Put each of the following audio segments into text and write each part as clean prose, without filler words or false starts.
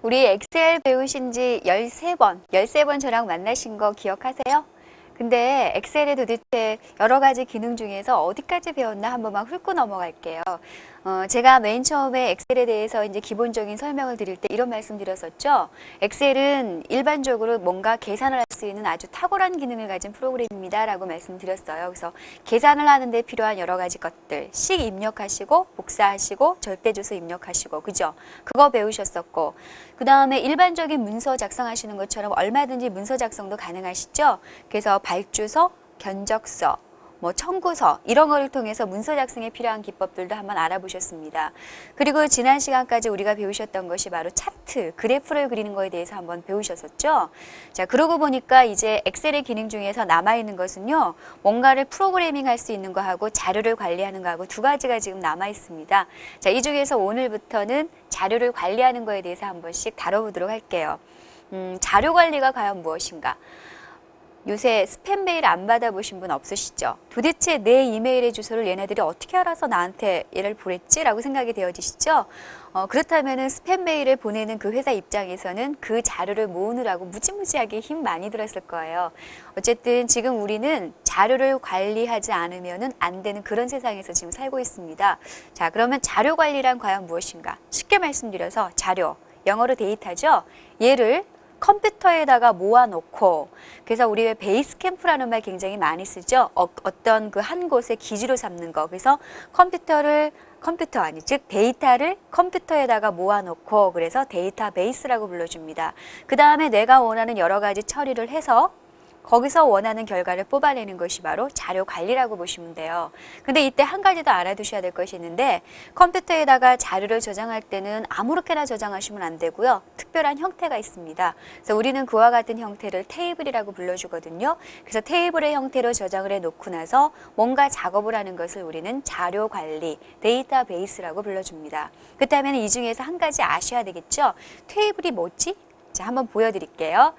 우리 엑셀 배우신 지 13번 저랑 만나신 거 기억하세요? 근데 엑셀에 도대체 여러 가지 기능 중에서 어디까지 배웠나 한 번만 훑고 넘어갈게요. 제가 맨 처음에 엑셀에 대해서 이제 기본적인 설명을 드릴 때 이런 말씀 드렸었죠. 엑셀은 일반적으로 뭔가 계산을 할 수 있는 아주 탁월한 기능을 가진 프로그램입니다 라고 말씀드렸어요. 그래서 계산을 하는데 필요한 여러 가지 것들, 식 입력하시고 복사하시고 절대주소 입력하시고 그죠? 그거 배우셨었고 그 다음에 일반적인 문서 작성하시는 것처럼 얼마든지 문서 작성도 가능하시죠? 그래서 발주서, 견적서, 청구서 이런 거를 통해서 문서 작성에 필요한 기법들도 한번 알아보셨습니다. 그리고 지난 시간까지 우리가 배우셨던 것이 바로 차트, 그래프를 그리는 거에 대해서 한번 배우셨었죠. 자, 그러고 보니까 이제 엑셀의 기능 중에서 남아있는 것은요. 뭔가를 프로그래밍 할 수 있는 거하고 자료를 관리하는 거하고 두 가지가 지금 남아있습니다. 자, 이 중에서 오늘부터는 자료를 관리하는 거에 대해서 한 번씩 다뤄보도록 할게요. 자료 관리가 과연 무엇인가? 요새 스팸 메일 안 받아보신 분 없으시죠? 도대체 내 이메일의 주소를 얘네들이 어떻게 알아서 나한테 얘를 보냈지? 라고 생각이 되어지시죠? 그렇다면 스팸 메일을 보내는 그 회사 입장에서는 그 자료를 모으느라고 무지무지하게 힘 많이 들었을 거예요. 어쨌든 지금 우리는 자료를 관리하지 않으면 안 되는 그런 세상에서 지금 살고 있습니다. 자, 그러면 자료 관리란 과연 무엇인가? 쉽게 말씀드려서 자료, 영어로 데이터죠? 얘를 컴퓨터에다가 모아놓고 그래서 우리 왜 베이스 캠프라는 말 굉장히 많이 쓰죠. 어떤 그 한 곳에 기지로 삼는 거. 그래서 즉 데이터를 컴퓨터에다가 모아놓고 그래서 데이터베이스라고 불러줍니다. 그 다음에 내가 원하는 여러 가지 처리를 해서 거기서 원하는 결과를 뽑아내는 것이 바로 자료 관리라고 보시면 돼요. 근데 이때 한 가지 더 알아두셔야 될 것이 있는데 컴퓨터에다가 자료를 저장할 때는 아무렇게나 저장하시면 안 되고요. 특별한 형태가 있습니다. 그래서 우리는 그와 같은 형태를 테이블이라고 불러주거든요. 그래서 테이블의 형태로 저장을 해놓고 나서 뭔가 작업을 하는 것을 우리는 자료 관리, 데이터베이스라고 불러줍니다. 그렇다면 이 중에서 한 가지 아셔야 되겠죠? 테이블이 뭐지? 자, 한번 보여드릴게요.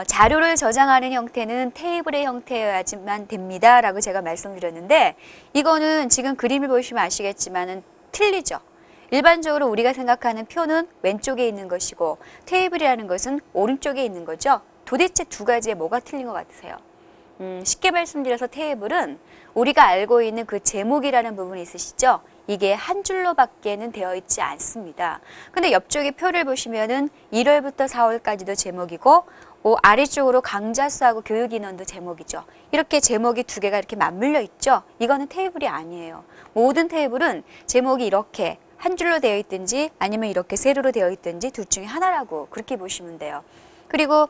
자료를 저장하는 형태는 테이블의 형태여야지만 됩니다 라고 제가 말씀드렸는데 이거는 지금 그림을 보시면 아시겠지만은 틀리죠. 일반적으로 우리가 생각하는 표는 왼쪽에 있는 것이고 테이블이라는 것은 오른쪽에 있는 거죠. 도대체 두 가지에 뭐가 틀린 것 같으세요? 쉽게 말씀드려서 테이블은 우리가 알고 있는 그 제목이라는 부분이 있으시죠? 이게 한 줄로밖에는 되어 있지 않습니다. 근데 옆쪽에 표를 보시면은 1월부터 4월까지도 제목이고 아래쪽으로 강좌 수하고 교육 인원도 제목이죠. 이렇게 제목이 두 개가 이렇게 맞물려 있죠. 이거는 테이블이 아니에요. 모든 테이블은 제목이 이렇게 한 줄로 되어 있든지 아니면 이렇게 세로로 되어 있든지 둘 중에 하나라고 그렇게 보시면 돼요. 그리고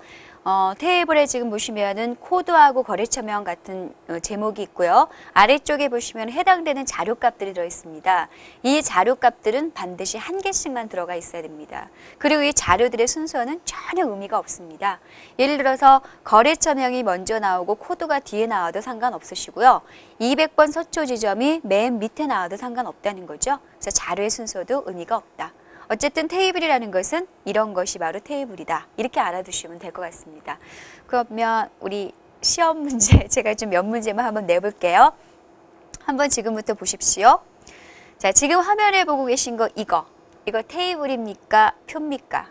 테이블에 지금 보시면은 코드하고 거래처명 같은 제목이 있고요. 아래쪽에 보시면 해당되는 자료값들이 들어있습니다. 이 자료값들은 반드시 한 개씩만 들어가 있어야 됩니다. 그리고 이 자료들의 순서는 전혀 의미가 없습니다. 예를 들어서 거래처명이 먼저 나오고 코드가 뒤에 나와도 상관없으시고요. 200번 서초 지점이 맨 밑에 나와도 상관없다는 거죠. 그래서 자료의 순서도 의미가 없다. 어쨌든 테이블이라는 것은 이런 것이 바로 테이블이다. 이렇게 알아두시면 될 것 같습니다. 그러면 우리 시험 문제 제가 좀 몇 문제만 한번 내볼게요. 한번 지금부터 보십시오. 자, 지금 화면에 보고 계신 거 이거 테이블입니까? 표입니까?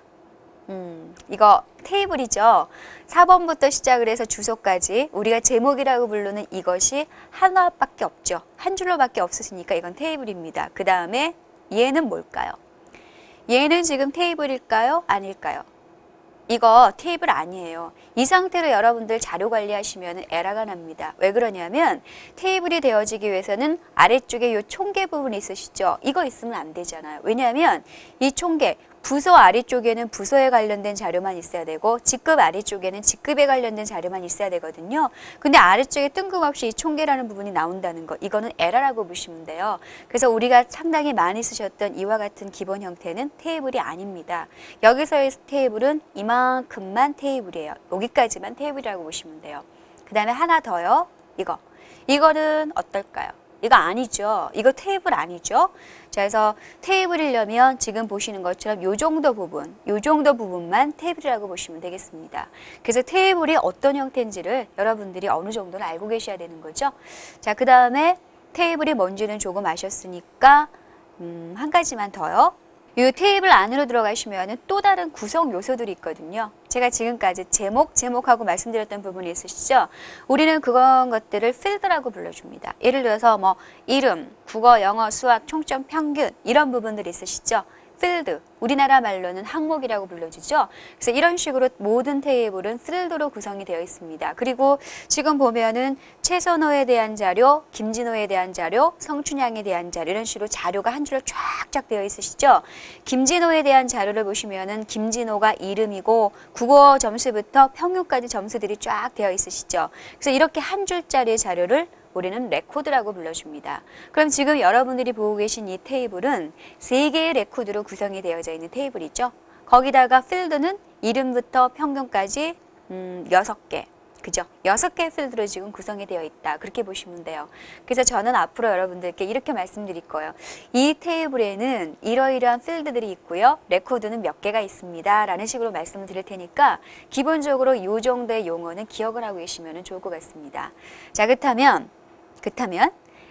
이거 테이블이죠. 4번부터 시작을 해서 주소까지 우리가 제목이라고 부르는 이것이 하나밖에 없죠. 한 줄로밖에 없으시니까 이건 테이블입니다. 그 다음에 얘는 뭘까요? 얘는 지금 테이블일까요? 아닐까요? 이거 테이블 아니에요. 이 상태로 여러분들 자료 관리하시면 에러가 납니다. 왜 그러냐면 테이블이 되어지기 위해서는 아래쪽에 이 총계 부분이 있으시죠? 이거 있으면 안 되잖아요. 왜냐하면 이 총계, 부서 아래쪽에는 부서에 관련된 자료만 있어야 되고 직급 아래쪽에는 직급에 관련된 자료만 있어야 되거든요. 근데 아래쪽에 뜬금없이 이 총계라는 부분이 나온다는 거, 이거는 에러라고 보시면 돼요. 그래서 우리가 상당히 많이 쓰셨던 이와 같은 기본 형태는 테이블이 아닙니다. 여기서의 테이블은 이만큼만 테이블이에요. 여기까지만 테이블이라고 보시면 돼요. 그 다음에 하나 더요. 이거는 어떨까요? 이거 아니죠. 이거 테이블 아니죠. 자, 그래서 테이블이려면 지금 보시는 것처럼 요 정도 부분만 테이블이라고 보시면 되겠습니다. 그래서 테이블이 어떤 형태인지를 여러분들이 어느 정도는 알고 계셔야 되는 거죠. 자, 그 다음에 테이블이 뭔지는 조금 아셨으니까 한 가지만 더요. 이 테이블 안으로 들어가시면 또 다른 구성 요소들이 있거든요. 제가 지금까지 제목하고 말씀드렸던 부분이 있으시죠? 우리는 그런 것들을 필드라고 불러줍니다. 예를 들어서 뭐 이름, 국어, 영어, 수학, 총점, 평균 이런 부분들이 있으시죠? 필드, 우리나라 말로는 항목이라고 불러주죠. 그래서 이런 식으로 모든 테이블은 필드로 구성이 되어 있습니다. 그리고 지금 보면은 최선호에 대한 자료, 김진호에 대한 자료, 성춘향에 대한 자료 이런 식으로 자료가 한 줄로 쫙쫙 되어 있으시죠. 김진호에 대한 자료를 보시면은 김진호가 이름이고 국어 점수부터 평균까지 점수들이 쫙 되어 있으시죠. 그래서 이렇게 한 줄짜리의 자료를 우리는 레코드라고 불러줍니다. 그럼 지금 여러분들이 보고 계신 이 테이블은 3개의 레코드로 구성이 되어져 있는 테이블이죠. 거기다가 필드는 이름부터 평균까지 6개. 그죠? 6개의 필드로 지금 구성이 되어 있다. 그렇게 보시면 돼요. 그래서 저는 앞으로 여러분들께 이렇게 말씀드릴 거예요. 이 테이블에는 이러이러한 필드들이 있고요. 레코드는 몇 개가 있습니다. 라는 식으로 말씀을 드릴 테니까 기본적으로 이 정도의 용어는 기억을 하고 계시면 좋을 것 같습니다. 자, 그렇다면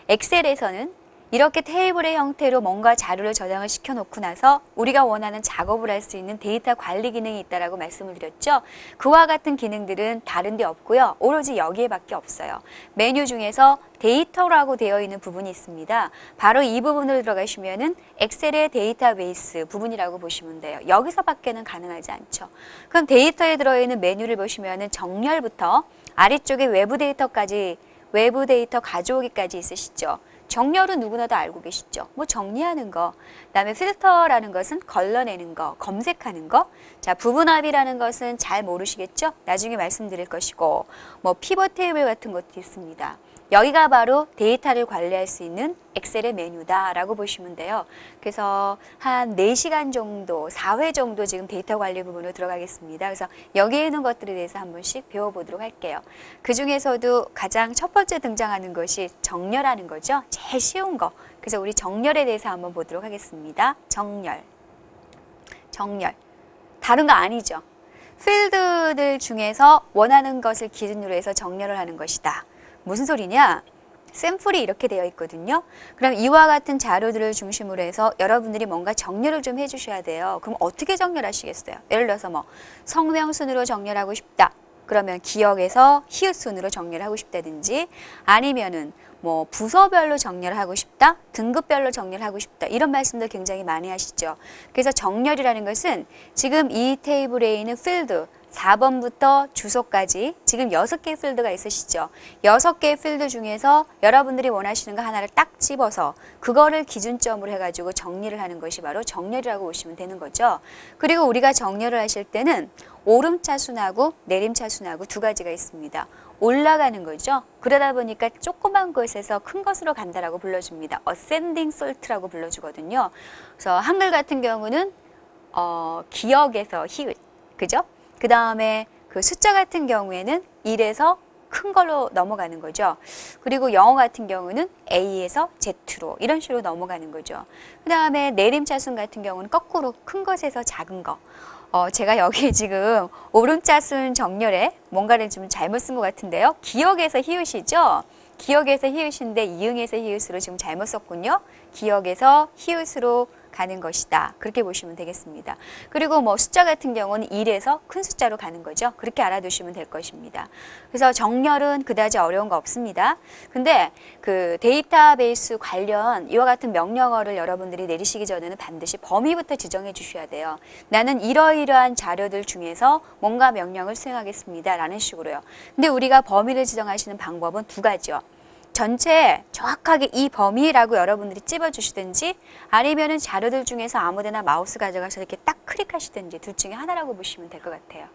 엑셀에서는 이렇게 테이블의 형태로 뭔가 자료를 저장을 시켜놓고 나서 우리가 원하는 작업을 할 수 있는 데이터 관리 기능이 있다라고 말씀을 드렸죠. 그와 같은 기능들은 다른 데 없고요. 오로지 여기에밖에 없어요. 메뉴 중에서 데이터라고 되어 있는 부분이 있습니다. 바로 이 부분으로 들어가시면은 엑셀의 데이터베이스 부분이라고 보시면 돼요. 여기서밖에는 가능하지 않죠. 그럼 데이터에 들어있는 메뉴를 보시면은 정렬부터 아래쪽에 외부 데이터까지 외부 데이터 가져오기까지 있으시죠. 정렬은 누구나 다 알고 계시죠. 뭐 정리하는 거, 그다음에 필터라는 것은 걸러내는 거, 검색하는 거. 자, 부분합이라는 것은 잘 모르시겠죠? 나중에 말씀드릴 것이고, 뭐 피벗 테이블 같은 것도 있습니다. 여기가 바로 데이터를 관리할 수 있는 엑셀의 메뉴다라고 보시면 돼요. 그래서 한 4시간 정도, 4회 정도 지금 데이터 관리 부분으로 들어가겠습니다. 그래서 여기에 있는 것들에 대해서 한 번씩 배워보도록 할게요. 그 중에서도 가장 첫 번째 등장하는 것이 정렬하는 거죠. 제일 쉬운 거. 그래서 우리 정렬에 대해서 한번 보도록 하겠습니다. 정렬. 다른 거 아니죠. 필드들 중에서 원하는 것을 기준으로 해서 정렬을 하는 것이다. 무슨 소리냐? 샘플이 이렇게 되어 있거든요. 그럼 이와 같은 자료들을 중심으로 해서 여러분들이 뭔가 정렬을 좀 해주셔야 돼요. 그럼 어떻게 정렬하시겠어요? 예를 들어서 뭐 성명순으로 정렬하고 싶다. 그러면 기억에서 히읗순으로 정렬하고 싶다든지 아니면은 뭐 부서별로 정렬하고 싶다, 등급별로 정렬하고 싶다 이런 말씀들 굉장히 많이 하시죠. 그래서 정렬이라는 것은 지금 이 테이블에 있는 필드 4번부터 주소까지 지금 6개의 필드가 있으시죠. 6개의 필드 중에서 여러분들이 원하시는 거 하나를 딱 집어서 그거를 기준점으로 해가지고 정리를 하는 것이 바로 정렬이라고 보시면 되는 거죠. 그리고 우리가 정렬을 하실 때는 오름차순하고 내림차순하고 두 가지가 있습니다. 올라가는 거죠. 그러다 보니까 조그만 것에서 큰 것으로 간다라고 불러줍니다. ascending salt라고 불러주거든요. 그래서 한글 같은 경우는 기억에서 히읗, 그죠? 그 다음에 그 숫자 같은 경우에는 1에서 큰 걸로 넘어가는 거죠. 그리고 영어 같은 경우는 A에서 Z로 이런 식으로 넘어가는 거죠. 그 다음에 내림차순 같은 경우는 거꾸로 큰 것에서 작은 거. 제가 여기 지금 오름차순 정렬에 뭔가를 좀 잘못 쓴 것 같은데요. 기억에서 히읗이죠. 기억에서 히읗인데 이응에서 히읗으로 지금 잘못 썼군요. 기억에서 히읗으로 가는 것이다. 그렇게 보시면 되겠습니다. 그리고 뭐 숫자 같은 경우는 1에서 큰 숫자로 가는 거죠. 그렇게 알아두시면 될 것입니다. 그래서 정렬은 그다지 어려운 거 없습니다. 근데 그 데이터베이스 관련 이와 같은 명령어를 여러분들이 내리시기 전에는 반드시 범위부터 지정해 주셔야 돼요. 나는 이러이러한 자료들 중에서 뭔가 명령을 수행하겠습니다. 라는 식으로요. 근데 우리가 범위를 지정하시는 방법은 두 가지요. 전체 정확하게 이 범위라고 여러분들이 찝어주시든지 아니면은 자료들 중에서 아무데나 마우스 가져가서 이렇게 딱 클릭하시든지 둘 중에 하나라고 보시면 될 것 같아요.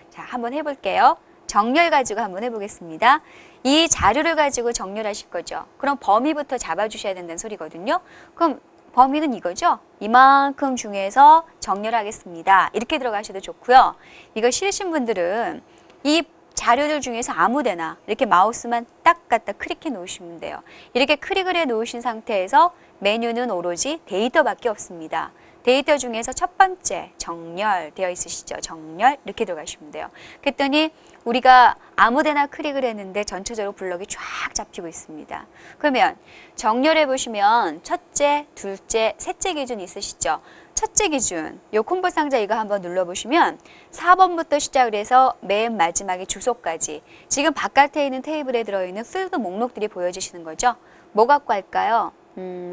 자, 한번 해볼게요. 정렬 가지고 한번 해보겠습니다. 이 자료를 가지고 정렬하실 거죠. 그럼 범위부터 잡아주셔야 된다는 소리거든요. 그럼 범위는 이거죠. 이만큼 중에서 정렬하겠습니다. 이렇게 들어가셔도 좋고요. 이거 싫으신 분들은 이 자료들 중에서 아무데나 이렇게 마우스만 딱 갖다 클릭해 놓으시면 돼요. 이렇게 클릭을 해 놓으신 상태에서 메뉴는 오로지 데이터밖에 없습니다. 데이터 중에서 첫 번째 정렬 되어 있으시죠? 정렬 이렇게 들어가시면 돼요. 그랬더니 우리가 아무데나 클릭을 했는데 전체적으로 블럭이 쫙 잡히고 있습니다. 그러면 정렬해 보시면 첫째, 둘째, 셋째 기준 있으시죠? 첫째 기준, 요 콤보 상자 이거 한번 눌러보시면 4번부터 시작을 해서 맨 마지막에 주소까지 지금 바깥에 있는 테이블에 들어있는 필드 목록들이 보여지시는 거죠? 뭐 갖고 할까요?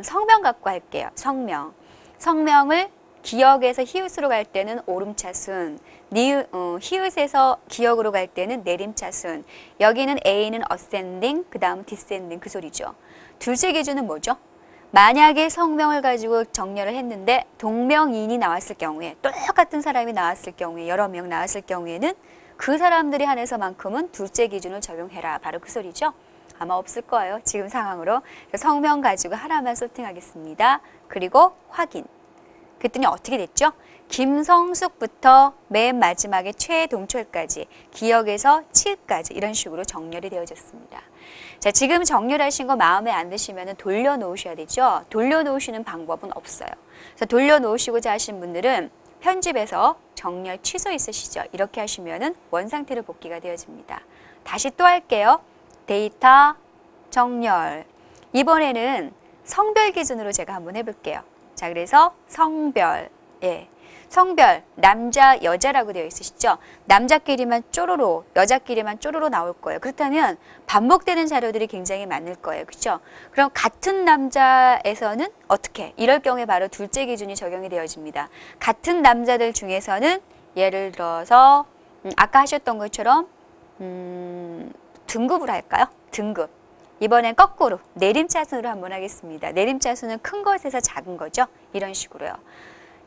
성명 갖고 할게요. 성명. 성명을 기역에서 히읗으로 갈 때는 오름차순, 히읗에서 기역으로 갈 때는 내림차순, 여기는 A는 ascending, 그 다음 descending 그 소리죠. 둘째 기준은 뭐죠? 만약에 성명을 가지고 정렬을 했는데 동명이인이 나왔을 경우에 똑같은 사람이 나왔을 경우에 여러 명 나왔을 경우에는 그 사람들이 한해서만큼은 둘째 기준을 적용해라. 바로 그 소리죠. 아마 없을 거예요. 지금 상황으로. 성명 가지고 하나만 소팅하겠습니다. 그리고 확인. 그랬더니 어떻게 됐죠? 김성숙부터 맨 마지막에 최동철까지 기역에서 치읓까지 이런 식으로 정렬이 되어졌습니다. 자, 지금 정렬하신 거 마음에 안 드시면 돌려놓으셔야 되죠. 돌려놓으시는 방법은 없어요. 그래서 돌려놓으시고자 하신 분들은 편집에서 정렬 취소 있으시죠. 이렇게 하시면 원상태로 복귀가 되어집니다. 다시 또 할게요. 데이터 정렬. 이번에는 성별 기준으로 제가 한번 해볼게요. 자, 그래서 성별, 성별, 남자, 여자라고 되어 있으시죠? 남자끼리만 쪼로로, 여자끼리만 쪼로로 나올 거예요. 그렇다면 반복되는 자료들이 굉장히 많을 거예요. 그렇죠? 그럼 같은 남자에서는 어떻게? 이럴 경우에 바로 둘째 기준이 적용이 되어집니다. 같은 남자들 중에서는 예를 들어서 아까 하셨던 것처럼 등급을 할까요? 등급. 이번엔 거꾸로 내림차순으로 한번 하겠습니다. 내림차순은 큰 것에서 작은 거죠. 이런 식으로요.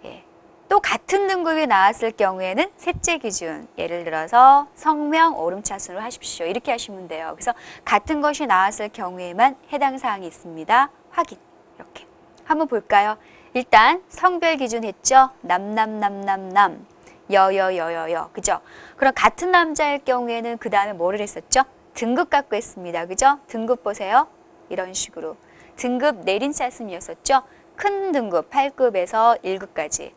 예. 또 같은 등급이 나왔을 경우에는 셋째 기준, 예를 들어서 성명 오름차순으로 하십시오. 이렇게 하시면 돼요. 그래서 같은 것이 나왔을 경우에만 해당 사항이 있습니다. 확인. 이렇게 한번 볼까요? 일단 성별 기준 했죠. 남남남남남, 여여여여여, 그죠? 그럼 같은 남자일 경우에는 그 다음에 뭐를 했었죠? 등급 갖고 했습니다. 그죠? 등급 보세요. 이런 식으로. 등급 내림차순이었었죠? 큰 등급 8급에서 1급까지.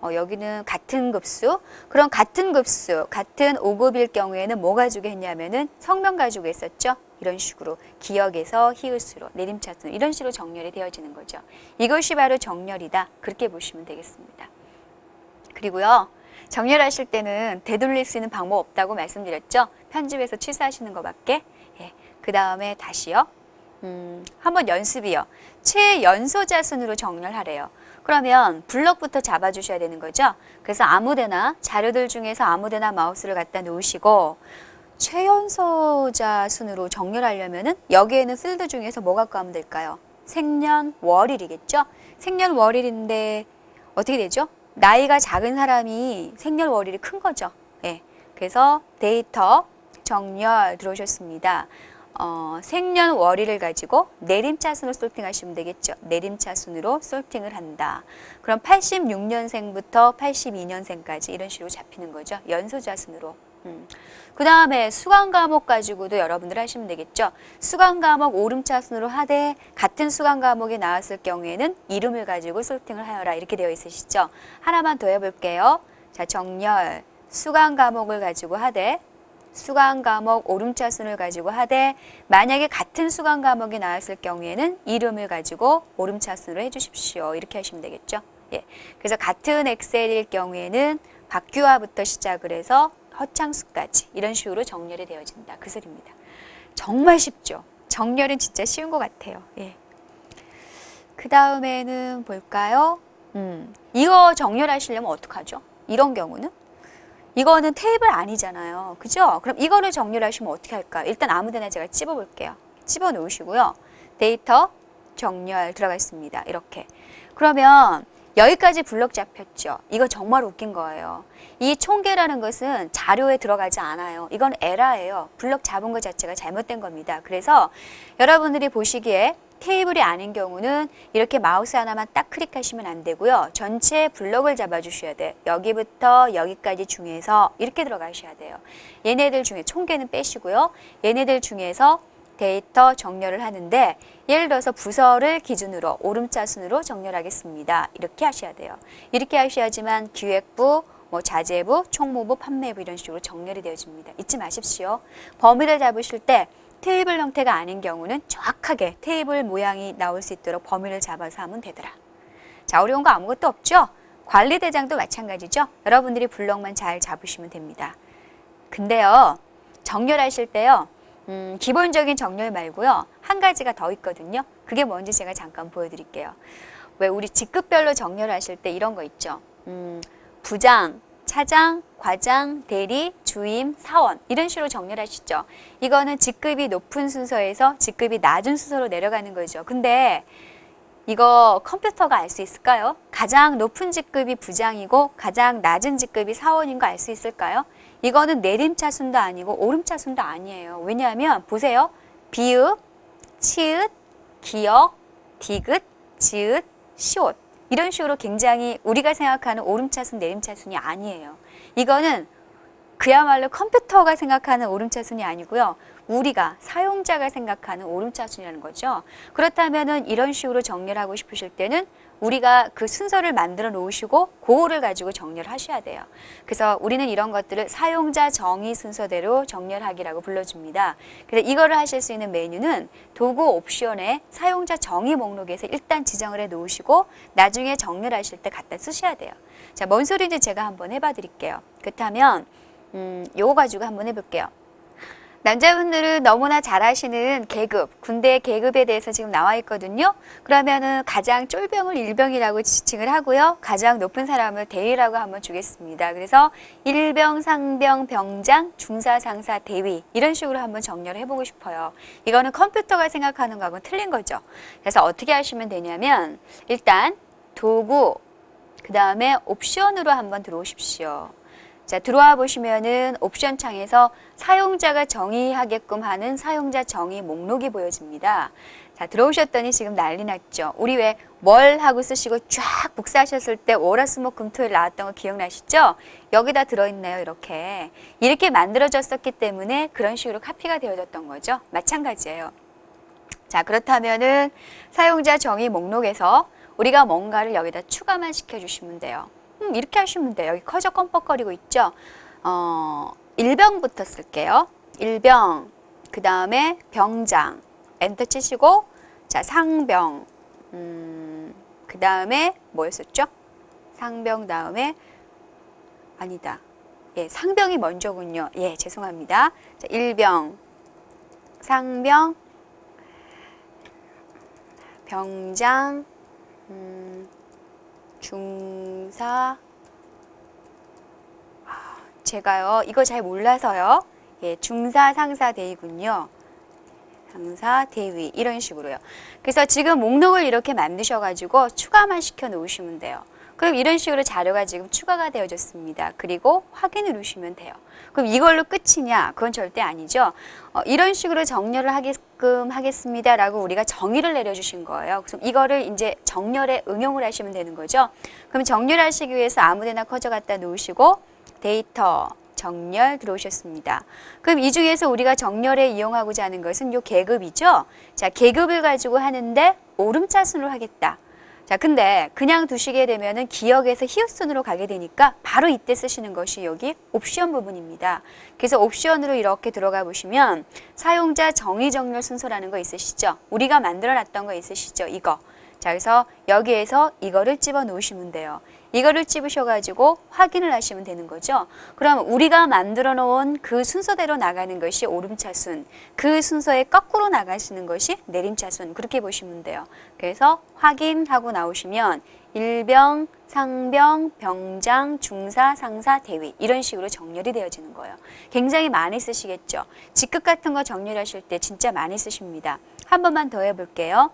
여기는 같은 급수. 그럼 같은 급수, 같은 5급일 경우에는 뭐 가지고 했냐면은 성명 가지고 했었죠? 이런 식으로 기역에서 히읗으로 내림차순 이런 식으로 정렬이 되어지는 거죠. 이것이 바로 정렬이다. 그렇게 보시면 되겠습니다. 그리고요. 정렬하실 때는 되돌릴 수 있는 방법 없다고 말씀드렸죠? 편집해서 취소하시는 것밖에. 예. 그 다음에 다시요. 한번 연습이요. 최연소자 순으로 정렬하래요. 그러면 블럭부터 잡아주셔야 되는 거죠? 그래서 아무데나 자료들 중에서 아무데나 마우스를 갖다 놓으시고 최연소자 순으로 정렬하려면은 여기에는 필드 중에서 뭐 갖고 하면 될까요? 생년월일이겠죠? 생년월일인데 어떻게 되죠? 나이가 작은 사람이 생년월일이 큰 거죠. 예. 그래서 데이터 정렬 들어오셨습니다. 생년월일을 가지고 내림차순으로 솔팅하시면 되겠죠. 내림차순으로 솔팅을 한다. 그럼 86년생부터 82년생까지 이런 식으로 잡히는 거죠. 연소자순으로. 그 다음에 수강 과목 가지고도 여러분들 하시면 되겠죠. 수강 과목 오름차순으로 하되 같은 수강 과목이 나왔을 경우에는 이름을 가지고 솔팅을 하여라. 이렇게 되어 있으시죠. 하나만 더 해볼게요. 자, 정렬. 수강 과목을 가지고 하되 수강 과목 오름차순을 가지고 하되 만약에 같은 수강 과목이 나왔을 경우에는 이름을 가지고 오름차순으로 해주십시오. 이렇게 하시면 되겠죠. 예. 그래서 같은 엑셀일 경우에는 박규화부터 시작을 해서 허창수까지 이런 식으로 정렬이 되어진다. 그 소리입니다. 정말 쉽죠. 정렬은 진짜 쉬운 것 같아요. 예. 그 다음에는 볼까요? 이거 정렬하시려면 어떡하죠? 이런 경우는? 이거는 테이블 아니잖아요. 그죠? 그럼 이거를 정렬하시면 어떻게 할까요? 일단 아무데나 제가 찝어볼게요. 찝어 놓으시고요. 데이터 정렬 들어가 있습니다. 이렇게. 그러면 여기까지 블럭 잡혔죠. 이거 정말 웃긴 거예요. 이 총계라는 것은 자료에 들어가지 않아요. 이건 에러예요. 블럭 잡은 것 자체가 잘못된 겁니다. 그래서 여러분들이 보시기에 테이블이 아닌 경우는 이렇게 마우스 하나만 딱 클릭하시면 안 되고요. 전체 블럭을 잡아주셔야 돼요. 여기부터 여기까지 중에서 이렇게 들어가셔야 돼요. 얘네들 중에 총계는 빼시고요. 얘네들 중에서 데이터 정렬을 하는데 예를 들어서 부서를 기준으로 오름차순으로 정렬하겠습니다. 이렇게 하셔야 돼요. 이렇게 하셔야지만 기획부, 자재부, 총무부, 판매부 이런 식으로 정렬이 되어집니다. 잊지 마십시오. 범위를 잡으실 때 테이블 형태가 아닌 경우는 정확하게 테이블 모양이 나올 수 있도록 범위를 잡아서 하면 되더라. 자, 어려운 거 아무것도 없죠? 관리대장도 마찬가지죠? 여러분들이 블럭만 잘 잡으시면 됩니다. 근데요, 정렬하실 때요, 기본적인 정렬 말고요, 한 가지가 더 있거든요. 그게 뭔지 제가 잠깐 보여드릴게요. 왜 우리 직급별로 정렬하실 때 이런 거 있죠? 부장, 차장, 과장, 대리, 주임, 사원 이런 식으로 정렬하시죠. 이거는 직급이 높은 순서에서 직급이 낮은 순서로 내려가는 거죠. 근데 이거 컴퓨터가 알 수 있을까요? 가장 높은 직급이 부장이고 가장 낮은 직급이 사원인 거 알 수 있을까요? 이거는 내림차순도 아니고 오름차순도 아니에요. 왜냐하면 보세요. 비읍, 치읓, 기역, 디귿, 지읒, 시옷 이런 식으로 굉장히 우리가 생각하는 오름차순, 내림차순이 아니에요. 이거는 그야말로 컴퓨터가 생각하는 오름차순이 아니고요. 우리가 사용자가 생각하는 오름차순이라는 거죠. 그렇다면은 이런 식으로 정렬을 하고 싶으실 때는 우리가 그 순서를 만들어 놓으시고 그거를 가지고 정렬을 하셔야 돼요. 그래서 우리는 이런 것들을 사용자 정의 순서대로 정렬하기라고 불러줍니다. 그래서 이거를 하실 수 있는 메뉴는 도구 옵션에 사용자 정의 목록에서 일단 지정을 해 놓으시고 나중에 정렬하실 때 갖다 쓰셔야 돼요. 자, 뭔 소리인지 제가 한번 해봐 드릴게요. 그렇다면 요거 가지고 한번 해볼게요. 남자분들은 너무나 잘 아시는 계급, 군대 계급에 대해서 지금 나와 있거든요. 그러면은 가장 쫄병을 일병이라고 지칭을 하고요. 가장 높은 사람을 대위라고 한번 주겠습니다. 그래서 일병, 상병, 병장, 중사, 상사, 대위 이런 식으로 한번 정렬을 해보고 싶어요. 이거는 컴퓨터가 생각하는 거하고는 틀린 거죠. 그래서 어떻게 하시면 되냐면 일단 도구, 그 다음에 옵션으로 한번 들어오십시오. 자, 들어와 보시면은 옵션 창에서 사용자가 정의하게끔 하는 사용자 정의 목록이 보여집니다. 자, 들어오셨더니 지금 난리 났죠. 우리 왜 뭘 하고 쓰시고 쫙 복사하셨을 때 월화수목금토일 나왔던 거 기억나시죠? 여기다 들어있네요. 이렇게 만들어졌었기 때문에 그런 식으로 카피가 되어졌던 거죠. 마찬가지예요. 자, 그렇다면은 사용자 정의 목록에서 우리가 뭔가를 여기다 추가만 시켜주시면 돼요. 이렇게 하시면 돼요. 여기 커져 껌뻑거리고 있죠? 일병부터 쓸게요. 일병, 그 다음에 병장, 엔터 치시고, 자, 상병, 그 다음에 뭐였었죠? 상병 다음에, 아니다. 예, 상병이 먼저군요. 예, 죄송합니다. 자, 일병, 상병, 병장, 중사, 제가요 이거 잘 몰라서요. 예, 중사, 상사, 대위군요. 상사, 대위 이런 식으로요. 그래서 지금 목록을 이렇게 만드셔가지고 추가만 시켜 놓으시면 돼요. 그럼 이런 식으로 자료가 지금 추가가 되어졌습니다. 그리고 확인 누르시면 돼요. 그럼 이걸로 끝이냐? 그건 절대 아니죠. 이런 식으로 정렬을 하게끔 하겠습니다라고 우리가 정의를 내려주신 거예요. 그래서 이거를 이제 정렬에 응용을 하시면 되는 거죠. 그럼 정렬하시기 위해서 아무데나 커져 갖다 놓으시고 데이터 정렬 들어오셨습니다. 그럼 이 중에서 우리가 정렬에 이용하고자 하는 것은 요 계급이죠. 자, 계급을 가지고 하는데 오름차순으로 하겠다. 자, 근데 그냥 두시게 되면은 기역에서 히읗순으로 가게 되니까 바로 이때 쓰시는 것이 여기 옵션 부분입니다. 그래서 옵션으로 이렇게 들어가 보시면 사용자 정의 정렬 순서라는 거 있으시죠? 우리가 만들어 놨던 거 있으시죠? 이거. 자, 그래서 여기에서 이거를 집어 놓으시면 돼요. 이거를 집으셔가지고 확인을 하시면 되는 거죠. 그럼 우리가 만들어 놓은 그 순서대로 나가는 것이 오름차순, 그 순서에 거꾸로 나가시는 것이 내림차순, 그렇게 보시면 돼요. 그래서 확인하고 나오시면 일병, 상병, 병장, 중사, 상사, 대위 이런 식으로 정렬이 되어지는 거예요. 굉장히 많이 쓰시겠죠. 직급 같은 거 정렬하실 때 진짜 많이 쓰십니다. 한 번만 더 해볼게요.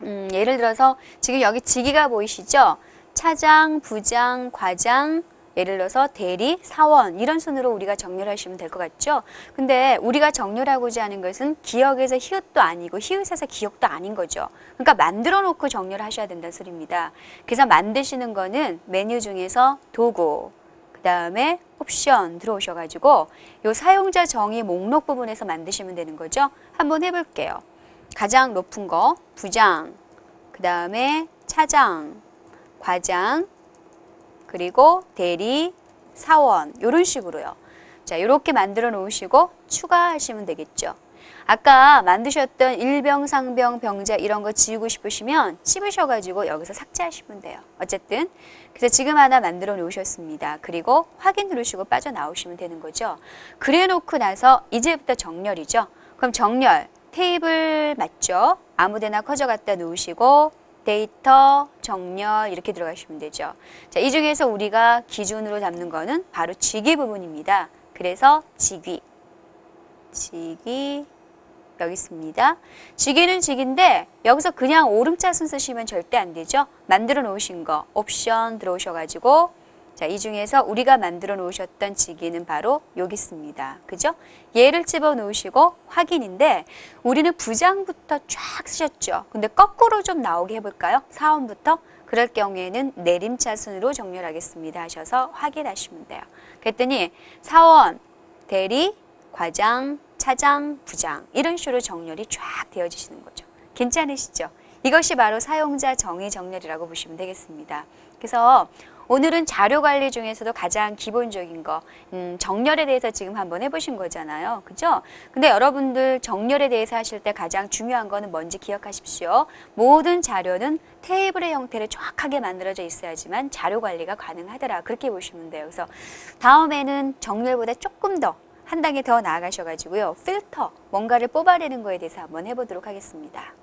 예를 들어서 지금 여기 직위가 보이시죠? 차장, 부장, 과장, 예를 들어서 대리, 사원 이런 순으로 우리가 정렬하시면 될 것 같죠? 근데 우리가 정렬하고자 하는 것은 기역에서 히읗도 아니고 히읗에서 기역도 아닌 거죠. 그러니까 만들어 놓고 정렬하셔야 된다는 소리입니다. 그래서 만드시는 거는 메뉴 중에서 도구, 그 다음에 옵션 들어오셔가지고 요 사용자 정의 목록 부분에서 만드시면 되는 거죠. 한번 해볼게요. 가장 높은 거 부장, 그 다음에 차장, 과장, 그리고 대리, 사원 이런 식으로요. 자, 이렇게 만들어 놓으시고 추가하시면 되겠죠. 아까 만드셨던 일병, 상병, 병자 이런 거 지우고 싶으시면 씹으셔가지고 여기서 삭제하시면 돼요. 어쨌든 그래서 지금 하나 만들어 놓으셨습니다. 그리고 확인 누르시고 빠져나오시면 되는 거죠. 그래 놓고 나서 이제부터 정렬이죠. 그럼 정렬, 테이블 맞죠? 아무데나 커져 갖다 놓으시고 데이터, 정렬 이렇게 들어가시면 되죠. 자, 이 중에서 우리가 기준으로 잡는 거는 바로 직위 부분입니다. 그래서 직위 여기 있습니다. 직위는 직인데 여기서 그냥 오름자순 쓰시면 절대 안 되죠. 만들어 놓으신 거 옵션 들어오셔가지고 자, 이 중에서 우리가 만들어 놓으셨던 직위는 바로 여기 있습니다. 그죠? 얘를 집어 놓으시고 확인인데 우리는 부장부터 쫙 쓰셨죠. 근데 거꾸로 좀 나오게 해볼까요? 사원부터. 그럴 경우에는 내림차순으로 정렬하겠습니다 하셔서 확인하시면 돼요. 그랬더니 사원, 대리, 과장, 차장, 부장 이런 식으로 정렬이 쫙 되어지시는 거죠. 괜찮으시죠? 이것이 바로 사용자 정의 정렬이라고 보시면 되겠습니다. 그래서 오늘은 자료 관리 중에서도 가장 기본적인 거 정렬에 대해서 지금 한번 해보신 거잖아요. 그죠? 근데 여러분들 정렬에 대해서 하실 때 가장 중요한 거는 뭔지 기억하십시오. 모든 자료는 테이블의 형태를 정확하게 만들어져 있어야지만 자료 관리가 가능하더라. 그렇게 보시면 돼요. 그래서 다음에는 정렬보다 조금 더 한 단계 더 나아가셔가지고요. 필터, 뭔가를 뽑아내는 거에 대해서 한번 해보도록 하겠습니다.